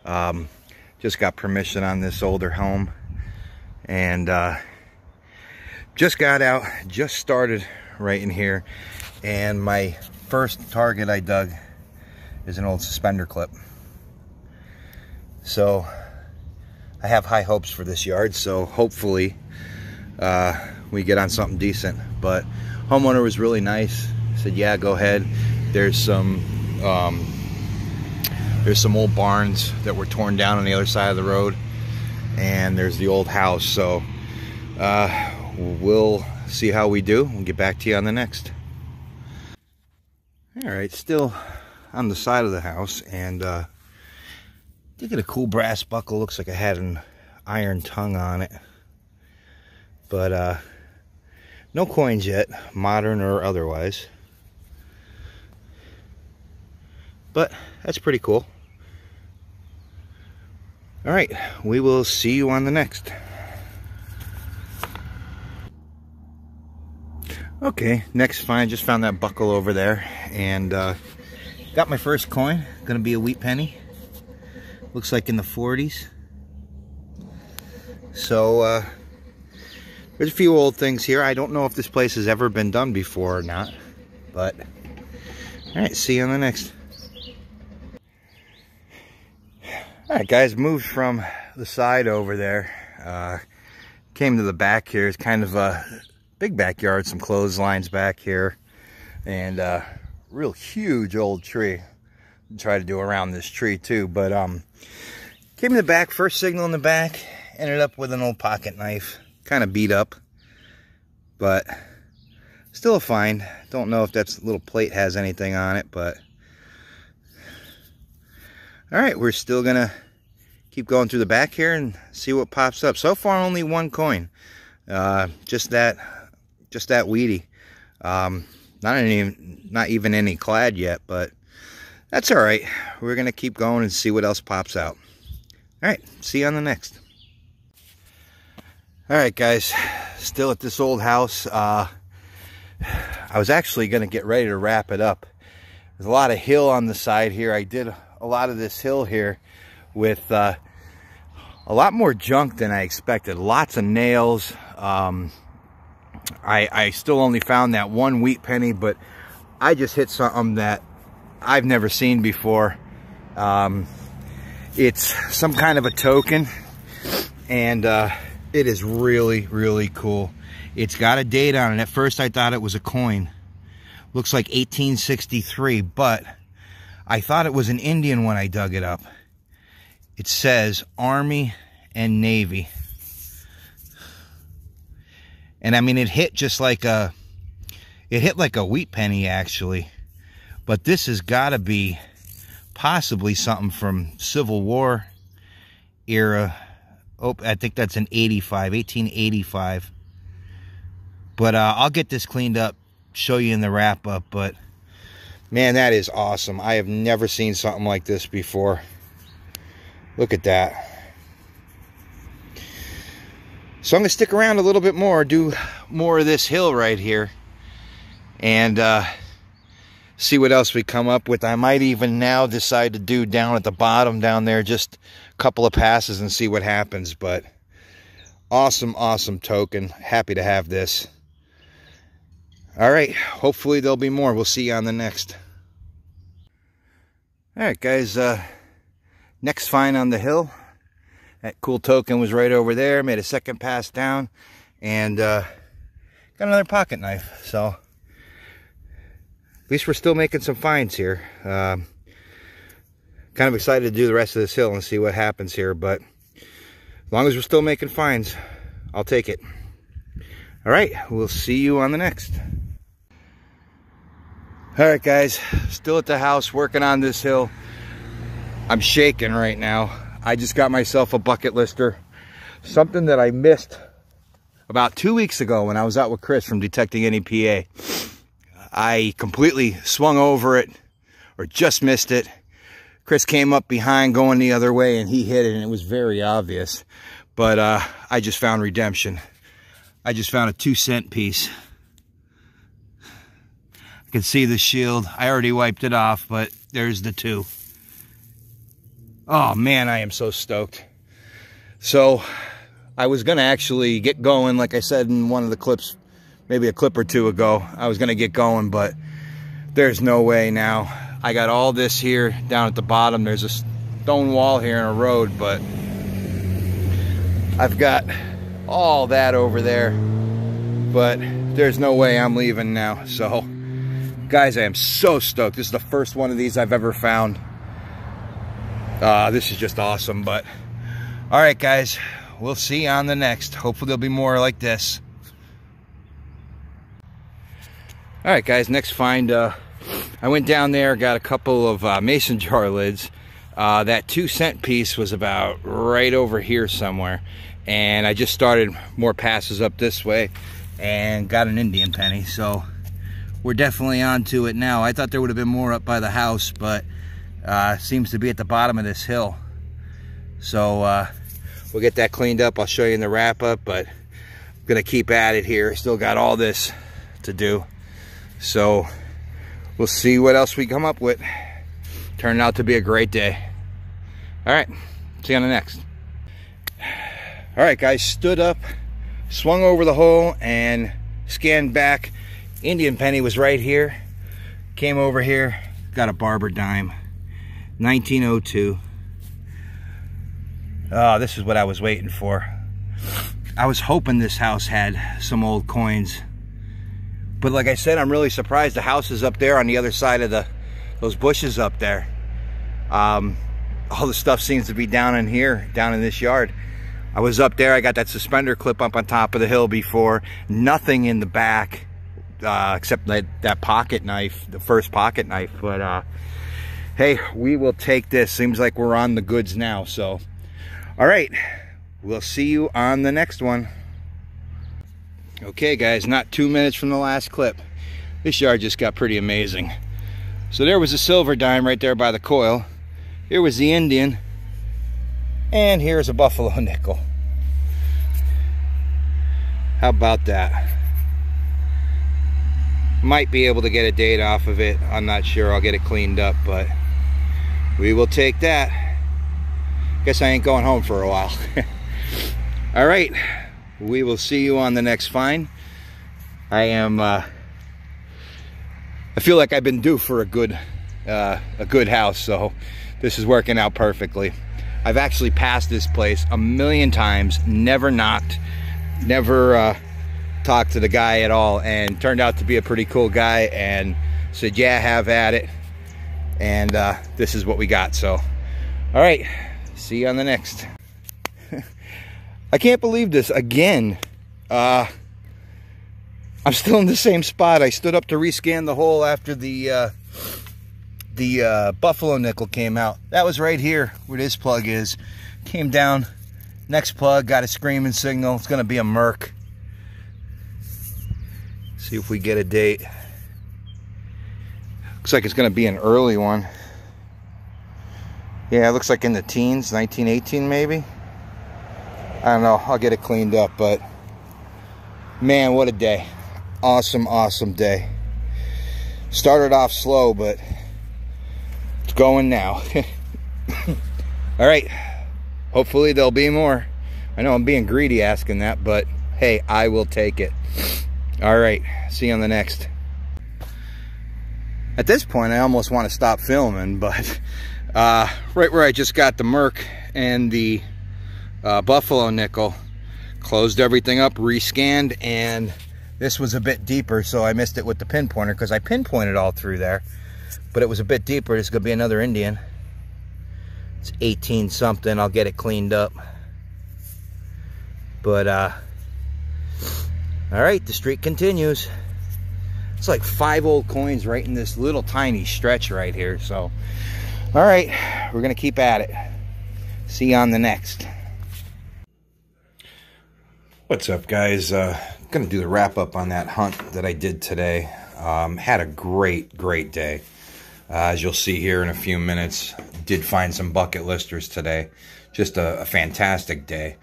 Just got permission on this older home, and just got out, just started right in here, and my first target I dug is an old suspender clip. So I have high hopes for this yard, so hopefully we get on something decent. But homeowner was really nice, said yeah, go ahead. There's some old barns that were torn down on the other side of the road, and there's the old house. So we'll see how we do. We'll get back to you on the next. All right, still on the side of the house, and did get a cool brass buckle. Looks like I had an iron tongue on it, but no coins yet, modern or otherwise. But that's pretty cool. All right, we will see you on the next. Okay, next find. Just found that buckle over there, and got my first coin. Gonna be a wheat penny. Looks like in the 40s. So there's a few old things here. I don't know if this place has ever been done before or not, but all right, see you on the next. All right, guys, moved from the side over there, came to the back here. It's kind of a big backyard, some clotheslines back here, and real huge old tree. Try to do around this tree too, but came in the back, first signal in the back, ended up with an old pocket knife, kind of beat up, but still a find. Don't know if that little plate has anything on it, but all right, we're still gonna keep going through the back here and see what pops up. So far, only one coin, just that weedy. Not even any clad yet, but that's all right. We're gonna keep going and see what else pops out. All right, see you on the next. All right, guys, still at this old house. I was actually gonna get ready to wrap it up. There's a lot of hill on the side here. I did a lot of this hill here with a lot more junk than I expected. Lots of nails. I still only found that one wheat penny, but I just hit something that I've never seen before. It's some kind of a token, and it is really, really cool. It's got a date on it. At first I thought it was a coin. Looks like 1863, but I thought it was an Indian when I dug it up. It says Army and Navy. And I mean, it hit just like a wheat penny actually. But this has got to be possibly something from Civil War era. Oh, I think that's an 1885. But I'll get this cleaned up, show you in the wrap up. But man, that is awesome. I have never seen something like this before. Look at that. So I'm going to stick around a little bit more, do more of this hill right here, and see what else we come up with. I might even now decide to do down at the bottom down there, just a couple of passes and see what happens. But awesome, awesome token. Happy to have this. All right, hopefully there'll be more. We'll see you on the next. All right, guys, next find on the hill. That cool token was right over there. Made a second pass down, and got another pocket knife. So at least we're still making some finds here. Kind of excited to do the rest of this hill and see what happens here, but as long as we're still making finds, I'll take it. All right, we'll see you on the next. All right, guys, still at the house working on this hill. I'm shaking right now. I just got myself a bucket lister, something that I missed about 2 weeks ago when I was out with Chris from Detecting NEPA. I completely swung over it, or just missed it. Chris came up behind going the other way, and he hit it, and it was very obvious. But I just found redemption. I just found a 2-cent piece. I can see the shield. I already wiped it off, but there's the 2. Oh man, I am so stoked. So I was gonna actually get going, like I said in one of the clips, maybe a clip or two ago. I was gonna get going, but there's no way now. I got all this here down at the bottom. There's a stone wall here and a road, but I've got all that over there, but there's no way I'm leaving now. So guys, I am so stoked. This is the first one of these I've ever found. This is just awesome. But all right guys, we'll see you on the next. Hopefully there'll be more like this. All right guys, next find, I went down there, got a couple of mason jar lids. That 2-cent piece was about right over here somewhere, and I just started more passes up this way and got an Indian penny. So we're definitely onto it now. I thought there would have been more up by the house, but seems to be at the bottom of this hill. So we'll get that cleaned up. I'll show you in the wrap up, but I'm gonna keep at it here. Still got all this to do, so we'll see what else we come up with. Turned out to be a great day. All right, see you on the next. All right guys, stood up, swung over the hole and scanned back. Indian penny was right here. Came over here, got a barber dime, 1902. Oh, this is what I was waiting for. I was hoping this house had some old coins, but like I said, I'm really surprised the house is up there on the other side of those bushes up there. All the stuff seems to be down in here, down in this yard. I was up there, I got that suspender clip up on top of the hill before. Nothing in the back, except that pocket knife, the first pocket knife. But hey, we will take this. Seems like we're on the goods now. So, all right, we'll see you on the next one. Okay guys, not 2 minutes from the last clip. This yard just got pretty amazing. So there was a silver dime right there by the coil. Here was the Indian, and here's a buffalo nickel. How about that? Might be able to get a date off of it. I'm not sure. I'll get it cleaned up, but we will take that. Guess I ain't going home for a while. All right, we will see you on the next find. I feel like I've been due for a good house, so this is working out perfectly. I've actually passed this place a million times, never knocked, never talked to the guy at all, and turned out to be a pretty cool guy and said, yeah, have at it. And this is what we got. So, all right, see you on the next. I can't believe this again. I'm still in the same spot. I stood up to rescan the hole after the buffalo nickel came out. That was right here where this plug is. Came down, next plug, got a screaming signal. It's gonna be a Merc. See if we get a date. Looks like it's gonna be an early one. Yeah, it looks like in the teens, 1918 maybe. I don't know, I'll get it cleaned up, but man, what a day. Awesome, awesome day. Started off slow, but it's going now. All right, hopefully there'll be more. I know I'm being greedy asking that, but hey, I will take it. All right, see you on the next. At this point, I almost want to stop filming, but right where I just got the Merc and the buffalo nickel, closed everything up, rescanned, and this was a bit deeper, so I missed it with the pinpointer because I pinpointed all through there, but it was a bit deeper. This is gonna be another Indian. It's 18 something. I'll get it cleaned up, but all right, the streak continues. It's like 5 old coins right in this little tiny stretch right here. So all right, we're gonna keep at it. See you on the next. What's up, guys? Gonna do the wrap up on that hunt that I did today. Had a great day. As you'll see here in a few minutes, did find some bucket listers today. Just a fantastic day.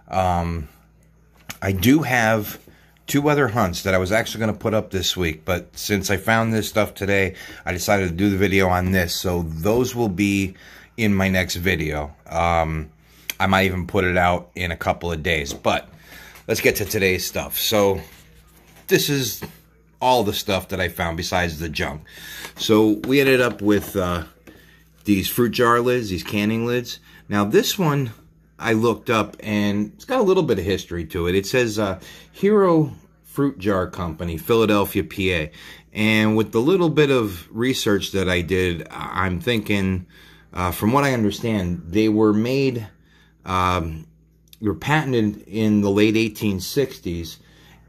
I do have 2 other hunts that I was actually going to put up this week, but since I found this stuff today, I decided to do the video on this. So those will be in my next video. I might even put it out in a couple of days, but let's get to today's stuff. So this is all the stuff that I found besides the junk. So we ended up with these fruit jar lids, these canning lids. Now this one I looked up and it's got a little bit of history to it. It says Hero Fruit Jar Company, Philadelphia, PA. And with the little bit of research that I did, I'm thinking, from what I understand, they were made, they were patented in the late 1860s,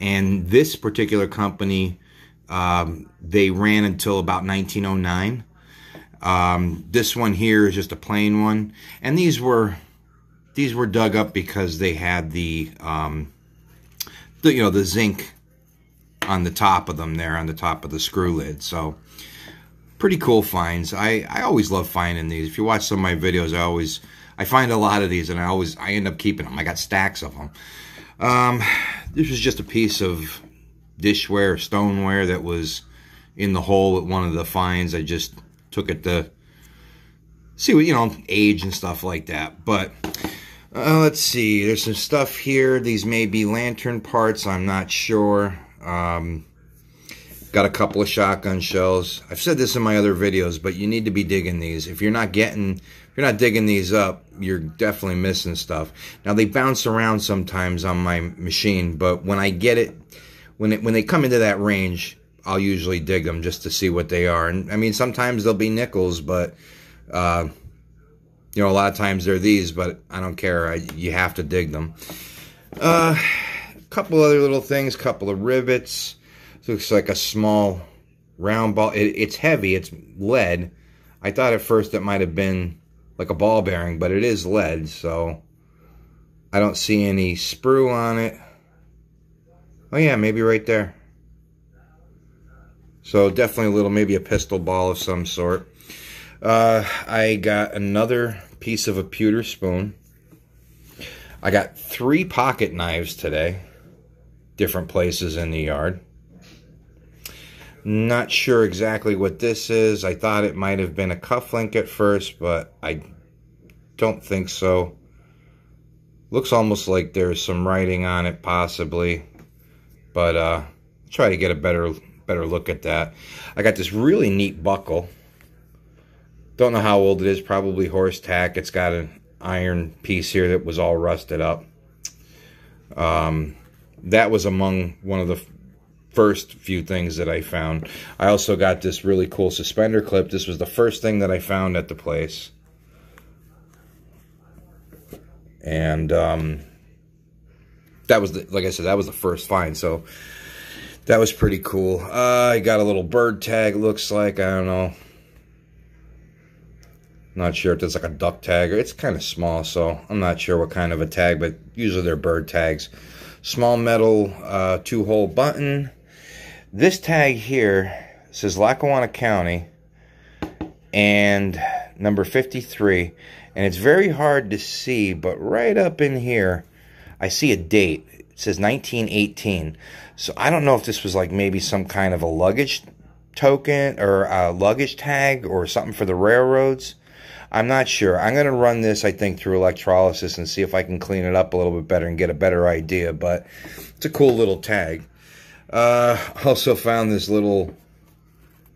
and this particular company, they ran until about 1909. This one here is just a plain one, and these were dug up because they had the zinc on the top of them there, on the top of the screw lid. So pretty cool finds. I always love finding these. If you watch some of my videos, I find a lot of these, and I end up keeping them. I got stacks of them. This was just a piece of dishware or stoneware that was in the hole at one of the finds. I just took it to see what, age and stuff like that. But let's see, there's some stuff here. These may be lantern parts, I'm not sure. Got a couple of shotgun shells. I've said this in my other videos, but you need to be digging these. If you're not digging these up, you're definitely missing stuff. Now they bounce around sometimes on my machine, but when I get it, when they come into that range, I'll usually dig them just to see what they are. And I mean, sometimes they'll be nickels, but a lot of times they're these, but I don't care. You have to dig them. A couple other little things, couple of rivets. Looks like a small round ball. It's heavy. It's lead. I thought at first it might have been like a ball bearing, but it is lead, so I don't see any sprue on it. Oh yeah, maybe right there. So definitely maybe a pistol ball of some sort. I got another piece of a pewter spoon. I got 3 pocket knives today, different places in the yard. Not sure exactly what this is. I thought it might have been a cufflink at first, but I don't think so. Looks almost like there's some writing on it, possibly. But I'll try to get a better look at that. I got this really neat buckle. Don't know how old it is. Probably horse tack. It's got an iron piece here that was all rusted up. That was among one of the first few things that I found. I also got this really cool suspender clip. This was the first thing that I found at the place. And that was, like I said, that was the first find. So that was pretty cool. I got a little bird tag, looks like. I don't know. Not sure if it's like a duck tag, or it's kind of small, so I'm not sure what kind of a tag, but usually they're bird tags. Small metal 2-hole button. This tag here says Lackawanna County and number 53, and it's very hard to see, but right up in here I see a date. It says 1918. So I don't know if this was like maybe some kind of a luggage token or a luggage tag or something for the railroads. I'm not sure. I'm going to run this, I think, through electrolysis and see if I can clean it up a little bit better and get a better idea. But it's a cool little tag. Also found this little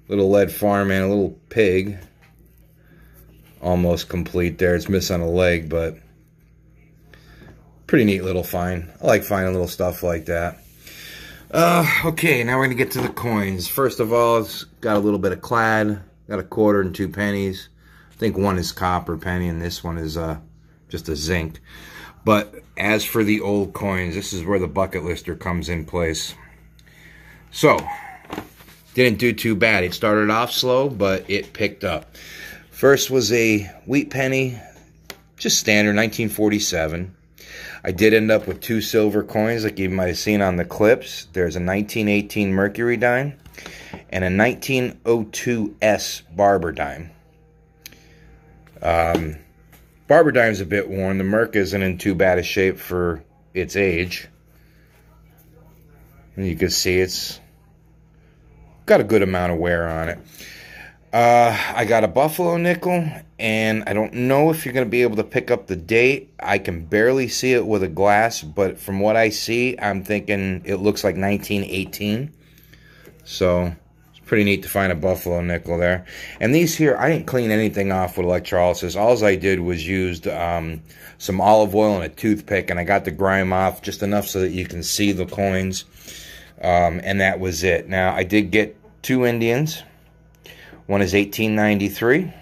lead farmhand, a little pig. Almost complete there. It's missing a leg, but pretty neat little find. I like finding little stuff like that. Okay, now we're going to get to the coins. First of all, it's got a little bit of clad. Got a quarter and 2 pennies. I think one is copper penny and this one is just a zinc. But as for the old coins, this is where the bucket lister comes in place. So, didn't do too bad. It started off slow, but it picked up. First was a wheat penny, just standard, 1947. I did end up with 2 silver coins, like you might have seen on the clips. There's a 1918 Mercury dime and a 1902 S Barber dime. Barber dime's a bit worn. The Merc isn't in too bad a shape for its age. And you can see it's got a good amount of wear on it. I got a buffalo nickel, and I don't know if you're going to be able to pick up the date. I can barely see it with a glass, but from what I see, I'm thinking it looks like 1918. So it's pretty neat to find a buffalo nickel there. And these here, I didn't clean anything off with electrolysis. All I did was used some olive oil and a toothpick, and I got the grime off just enough so that you can see the coins. And that was it. Now, I did get 2 Indians. One is 1893.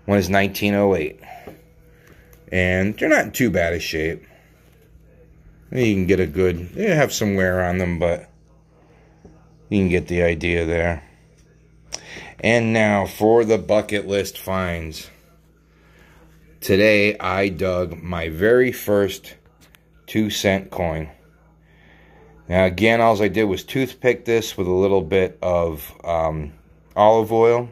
One is 1908. And they're not in too bad a shape. You can get a good... They have some wear on them, but you can get the idea there. And now for the bucket list finds. Today, I dug my very first 2-cent coin. Now, again, all I did was toothpick this with a little bit of... olive oil,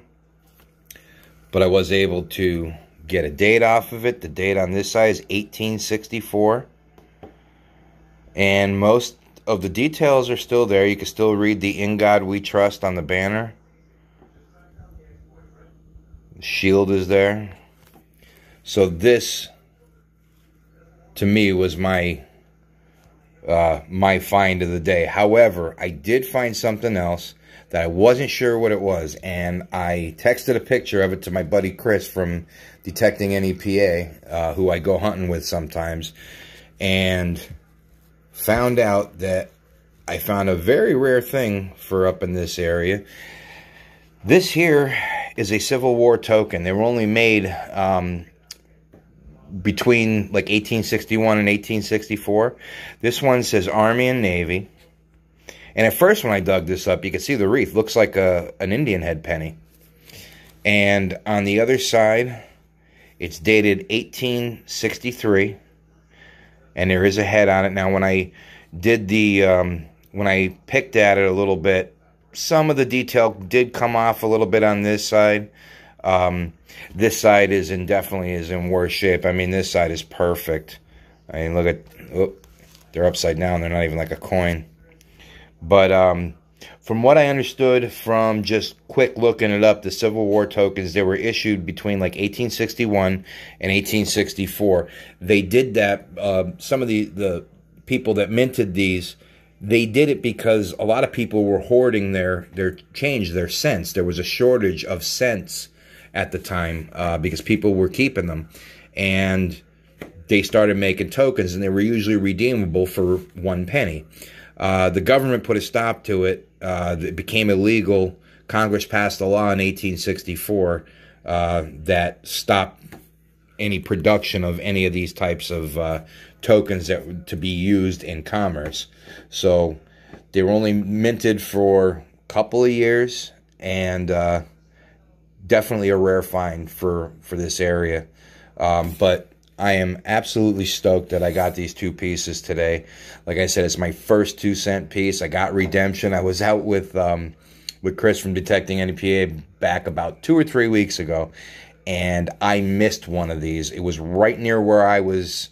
but I was able to get a date off of it. The date on this side is 1864, and most of the details are still there. You can still read the "In God We Trust" on the banner. The shield is there. So this, to me, was my find of the day. However, I did find something else that I wasn't sure what it was, and I texted a picture of it to my buddy Chris from Detecting NEPA, who I go hunting with sometimes, and found out that I found a very rare thing for up in this area. This here is a Civil War token. They were only made between like 1861 and 1864. This one says Army and Navy. And at first when I dug this up, you can see the wreath. Looks like an Indian head penny. And on the other side, it's dated 1863. And there is a head on it. Now when I did the, when I picked at it a little bit, some of the detail did come off a little bit on this side. This side definitely is in worse shape. I mean, this side is perfect. I mean, look at, oh, they're upside down. They're not even like a coin. But from what I understood from just quick looking it up, the Civil War tokens, they were issued between like 1861 and 1864. They did that, some of the people that minted these, they did it because a lot of people were hoarding their change, their cents. There was a shortage of cents at the time because people were keeping them. And they started making tokens, and they were usually redeemable for 1 penny. The government put a stop to it. It became illegal. Congress passed a law in 1864 that stopped any production of any of these types of tokens that were to be used in commerce. So they were only minted for a couple of years, and definitely a rare find for this area. But I am absolutely stoked that I got these 2 pieces today. Like I said, it's my first 2-cent piece. I got redemption. I was out with Chris from Detecting NEPA back about 2 or 3 weeks ago, and I missed one of these. It was right near where I was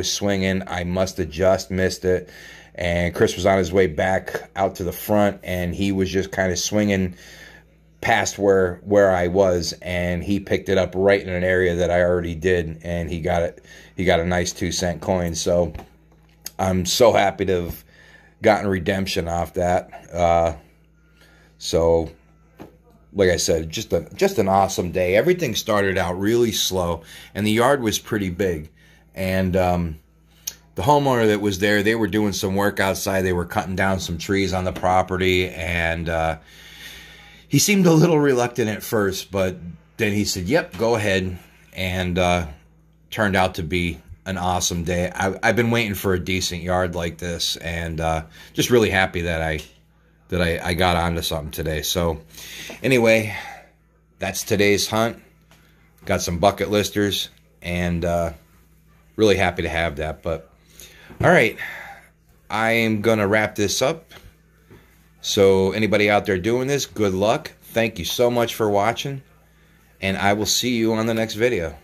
swinging. I must have just missed it, and Chris was on his way back out to the front, and he was just kind of swinging past where I was, and he picked it up right in an area that I already did, and he got a nice 2-cent coin. So I'm so happy to have gotten redemption off that. So like I said, just an awesome day. Everything started out really slow, and the yard was pretty big, and the homeowner that was there, they were doing some work outside. They were cutting down some trees on the property, and he seemed a little reluctant at first, but then he said, yep, go ahead, and turned out to be an awesome day. I've been waiting for a decent yard like this, and just really happy that I got onto something today. So anyway, that's today's hunt. Got some bucket listers, and really happy to have that. But all right, I am going to wrap this up. So anybody out there doing this, good luck. Thank you so much for watching, and I will see you on the next video.